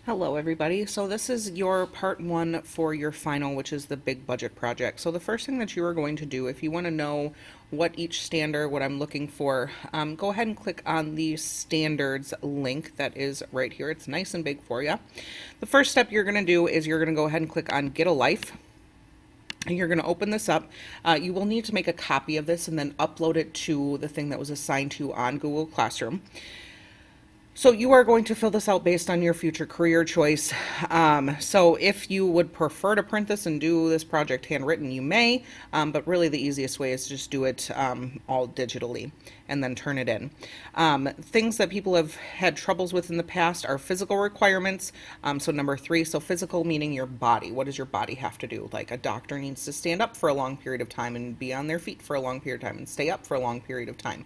Hello, everybody. So this is your part one for your final, which is the big budget project. So the first thing that you are going to do, if you want to know what each standard, what I'm looking for, go ahead and click on the standards link that is right here. It's nice and big for you. The first step you're going to do is you're going to go ahead and click on Get a Life. And you're going to open this up. You will need to make a copy of this and then upload it to the thing that was assigned to you on Google Classroom. So you are going to fill this out based on your future career choice. So if you would prefer to print this and do this project handwritten, you may, but really the easiest way is to just do it all digitally and then turn it in. Things that people have had troubles with in the past are physical requirements. So number 3, so physical meaning your body. What does your body have to do? Like a doctor needs to stand up for a long period of time and be on their feet for a long period of time and stay up for a long period of time,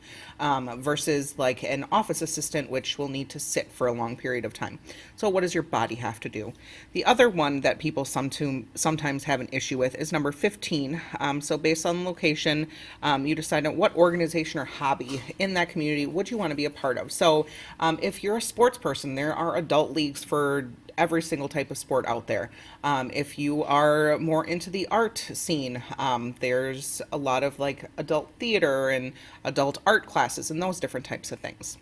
versus like an office assistant, which will need to sit for a long period of time. So what does your body have to do? The other one that people sometimes have an issue with is number 15. So based on location, you decide on what organization or hobby in that community would you want to be a part of. So if you're a sports person, there are adult leagues for every single type of sport out there. If you are more into the art scene, there's a lot of like adult theater and adult art classes and those different types of things.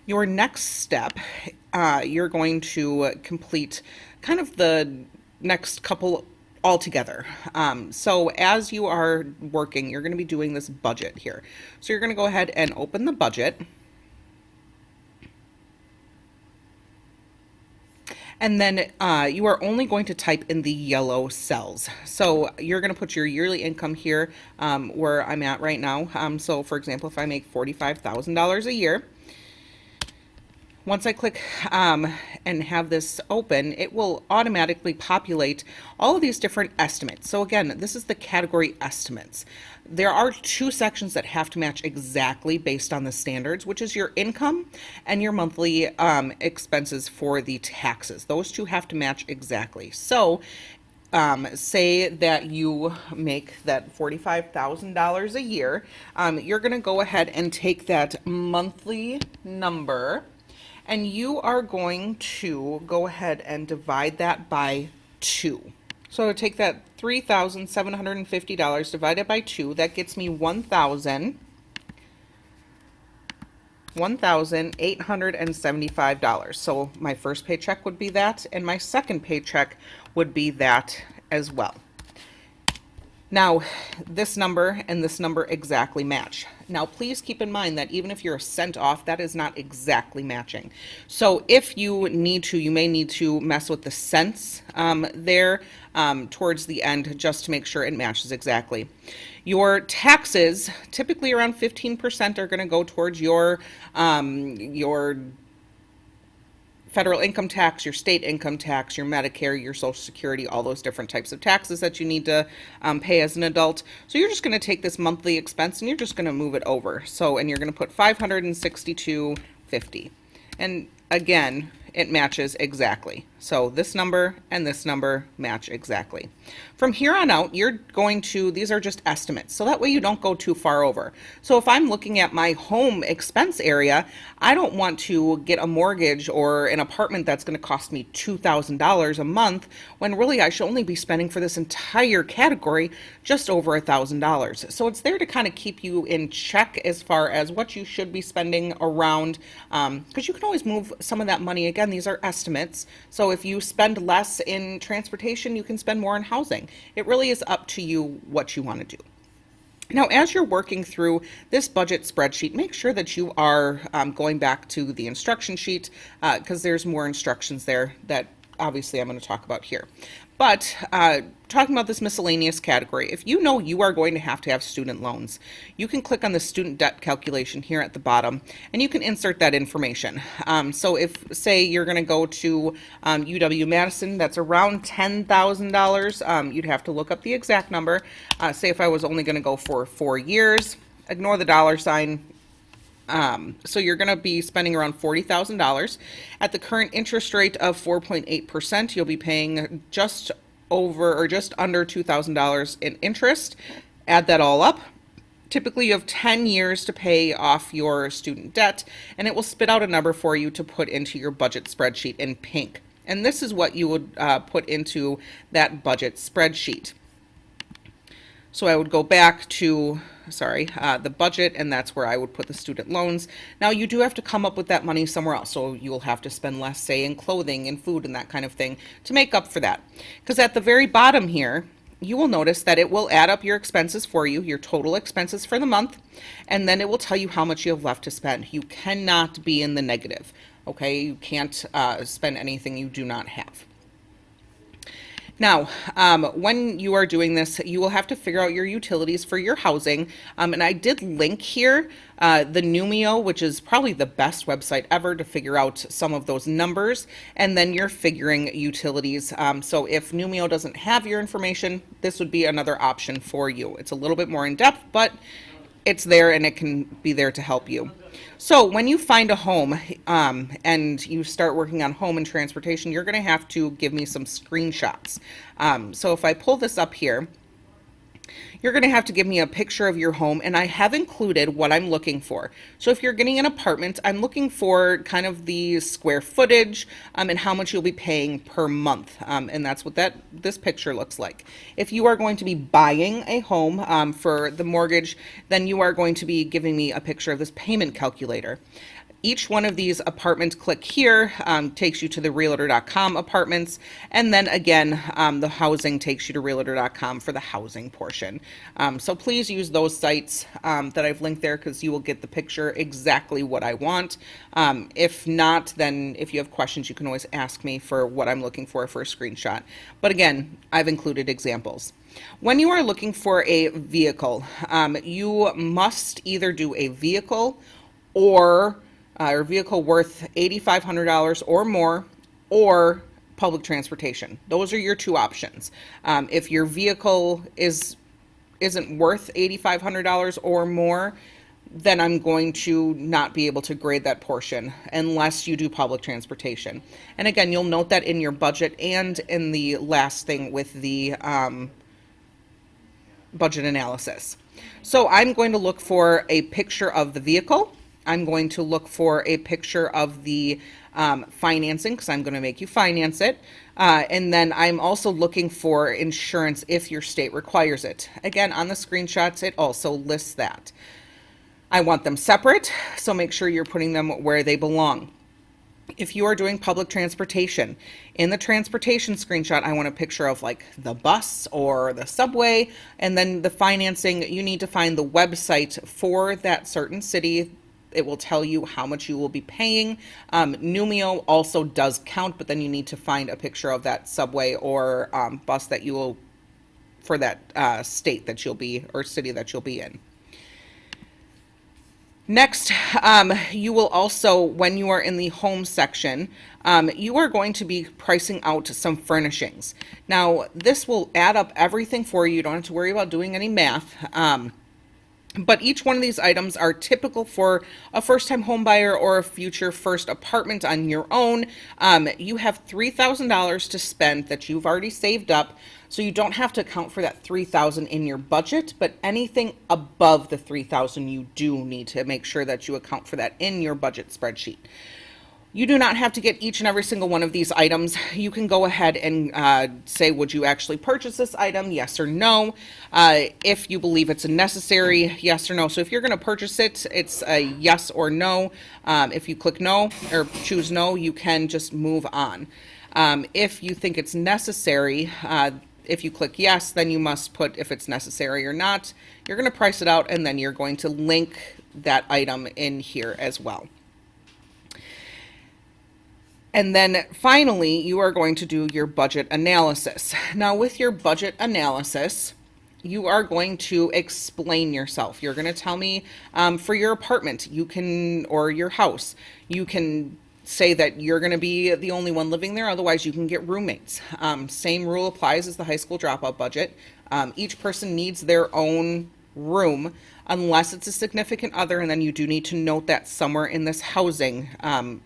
Your next step, you're going to complete kind of the next couple all together. So as you are working, you're going to be doing this budget here. So you're going to go ahead and open the budget. And then you are only going to type in the yellow cells. So you're going to put your yearly income here where I'm at right now. So for example, if I make $45,000 a year, once I click and have this open, it will automatically populate all of these different estimates. So again, this is the category estimates. There are 2 sections that have to match exactly based on the standards, which is your income and your monthly expenses for the taxes. Those 2 have to match exactly. So say that you make that $45,000 a year, you're going to go ahead and take that monthly number and you are going to go ahead and divide that by 2. So take that $3,750 divided by 2, that gets me $1,875. So my first paycheck would be that, and my second paycheck would be that as well. Now, this number and this number exactly match. Now, please keep in mind that even if you're a cent off, that is not exactly matching. So if you need to, you may need to mess with the cents there towards the end just to make sure it matches exactly. Your taxes, typically around 15%, are going to go towards your federal income tax, your state income tax, your Medicare, your Social Security, all those different types of taxes that you need to pay as an adult. So you're just going to take this monthly expense and you're just going to move it over. So, and you're going to put $562.50. And again, it matches exactly. So this number and this number match exactly. From here on out, you're going to, these are just estimates, so that way you don't go too far over. So if I'm looking at my home expense area, I don't want to get a mortgage or an apartment that's going to cost me $2,000 a month, when really I should only be spending for this entire category just over $1,000. So it's there to kind of keep you in check as far as what you should be spending around, because you can always move some of that money. Again, these are estimates. So if you spend less in transportation, you can spend more in housing. It really is up to you what you want to do. Now, as you're working through this budget spreadsheet, make sure that you are going back to the instruction sheet because there's more instructions there that obviously I'm going to talk about here. But talking about this miscellaneous category, if you know you are going to have student loans, you can click on the student debt calculation here at the bottom and you can insert that information. So if, say, you're going to go to UW-Madison, that's around $10,000, you'd have to look up the exact number. Say if I was only going to go for 4 years, ignore the dollar sign. So you're going to be spending around $40,000. At the current interest rate of 4.8%, you'll be paying just over or just under $2,000 in interest. Add that all up, Typically, you have 10 years to pay off your student debt, and it will spit out a number for you to put into your budget spreadsheet in pink. And this is what you would put into that budget spreadsheet. So I would go back to, the budget, and that's where I would put the student loans. Now you do have to come up with that money somewhere else. So you will have to spend less, say, in clothing and food and that kind of thing to make up for that. Because at the very bottom here, you will notice that it will add up your expenses for you, your total expenses for the month, and then it will tell you how much you have left to spend. You cannot be in the negative, okay? You can't spend anything you do not have. Now, when you are doing this, you will have to figure out your utilities for your housing. And I did link here the Numio, which is probably the best website ever to figure out some of those numbers. And then you're figuring utilities. So if Numio doesn't have your information, this would be another option for you. It's a little bit more in depth, but it's there and it can be there to help you. So when you find a home and you start working on home and transportation, you're going to have to give me some screenshots. So if I pull this up here, you're going to have to give me a picture of your home, and I have included what I'm looking for. So if you're getting an apartment, I'm looking for kind of the square footage and how much you'll be paying per month, and that's what this picture looks like. If you are going to be buying a home for the mortgage, then you are going to be giving me a picture of this payment calculator. Each one of these apartments, click here, takes you to the realtor.com apartments. And then again, the housing takes you to realtor.com for the housing portion. So please use those sites that I've linked there because you will get the picture exactly what I want. If not, then if you have questions, you can always ask me for what I'm looking for a screenshot. But again, I've included examples. When you are looking for a vehicle, you must either do a vehicle or vehicle worth $8,500 or more, or public transportation. Those are your two options. If your vehicle isn't worth $8,500 or more, then I'm going to not be able to grade that portion unless you do public transportation. And again, you'll note that in your budget and in the last thing with the budget analysis. So I'm going to look for a picture of the vehicle. I'm going to look for a picture of the financing because I'm going to make you finance it. And then I'm also looking for insurance if your state requires it. Again, on the screenshots, it also lists that. I want them separate, so make sure you're putting them where they belong. If you are doing public transportation, in the transportation screenshot, I want a picture of like the bus or the subway, and then the financing, you need to find the website for that certain city. It will tell you how much you will be paying. Numio also does count, but then you need to find a picture of that subway or bus that you will, for that state that you'll be, or city that you'll be in. Next, you will also, when you are in the home section, you are going to be pricing out some furnishings. Now, this will add up everything for you. You don't have to worry about doing any math. But each one of these items are typical for a first-time home buyer or a future first apartment on your own. You have $3,000 to spend that you've already saved up, so you don't have to account for that $3,000 in your budget, but anything above the $3,000 you do need to make sure that you account for that in your budget spreadsheet. You do not have to get each and every single one of these items. You can go ahead and say, would you actually purchase this item? Yes or no. If you believe it's a necessary, yes or no. So if you're going to purchase it, it's a yes or no. If you click no or choose no, you can just move on. If you think it's necessary, if you click yes, then you must put if it's necessary or not. You're going to price it out, and then you're going to link that item in here as well. And then finally, you are going to do your budget analysis. Now, with your budget analysis, you are going to explain yourself. You're going to tell me for your apartment, you can, or your house, you can say that you're going to be the only one living there. Otherwise, you can get roommates. Same rule applies as the high school dropout budget. Each person needs their own room unless it's a significant other, and then you do need to note that somewhere in this housing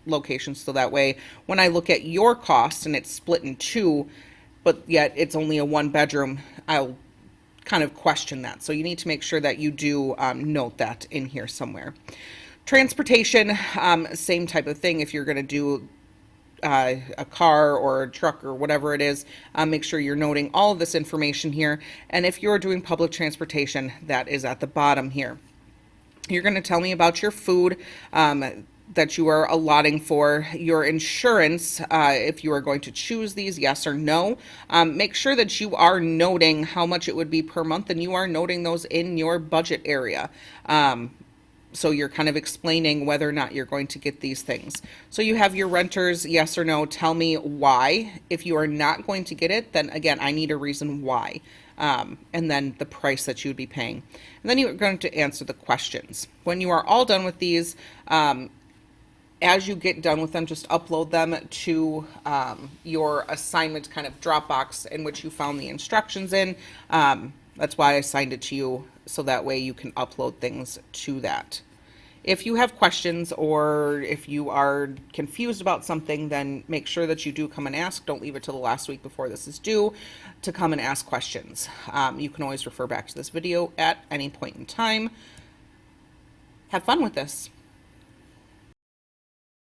location, so that way when I look at your cost and it's split in two, but yet it's only a one bedroom, I'll kind of question that. So you need to make sure that you do note that in here somewhere. Transportation, same type of thing. If you're going to do a car or a truck or whatever it is, make sure you're noting all of this information here. And if you're doing public transportation, that is at the bottom here. You're going to tell me about your food that you are allotting for your insurance, if you are going to choose these, yes or no. Make sure that you are noting how much it would be per month, and you are noting those in your budget area. So you're kind of explaining whether or not you're going to get these things. So you have your renters, yes or no. Tell me why. If you are not going to get it, then again, I need a reason why. And then the price that you would be paying. And then you're going to answer the questions. When you are all done with these, as you get done with them, just upload them to your assignment kind of Dropbox in which you found the instructions in. That's why I assigned it to you, so that way you can upload things to that. If you have questions or if you are confused about something, then make sure that you do come and ask. Don't leave it till the last week before this is due to come and ask questions. You can always refer back to this video at any point in time. Have fun with this.